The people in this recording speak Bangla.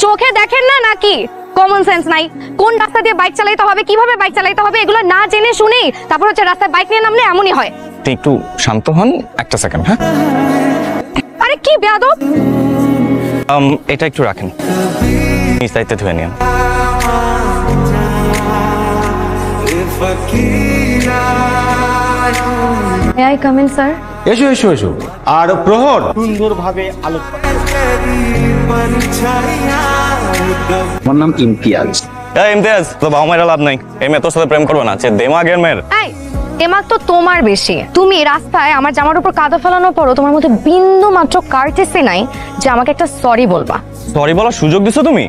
চোখে দেখেন না নাকি কমন সেন্স নাই? কোন রাস্তা দিয়ে বাইক চালাতে হবে, কিভাবে বাইক চালাতে হবে এগুলো না জেনে শুনে তারপর হচ্ছে রাস্তায় বাইক নিয়ে নামলে এমনই হয়। একটু শান্ত হন, একটা সেকেন্ড। হ্যাঁ, আরে কি বেয়াদব! এটা একটু রাখেন, নিজ দায়িত্বে ধুয়ে নিন। May I come in sir? এসো এসো এসো। আর প্রহর সুন্দরভাবে আলোচনা। আমার নাম ইমতিয়াজ। ইমতিয়াজ, তো বাবা মায়ের লাভ নাই, এই মেয়ে তোর সাথে প্রেম করবে না, সে দেমাগের মেয়ের। এই এমাক তো তোমার বেশি। তুমি রাস্তায় আমার জামার উপর কাদা ফেলানোর পরও তোমার মধ্যে বিন্দু মাত্র কার্টেসি নাই যে আমাকে একটা সরি বলবা। সরি বলার সুযোগ দিছো তুমি?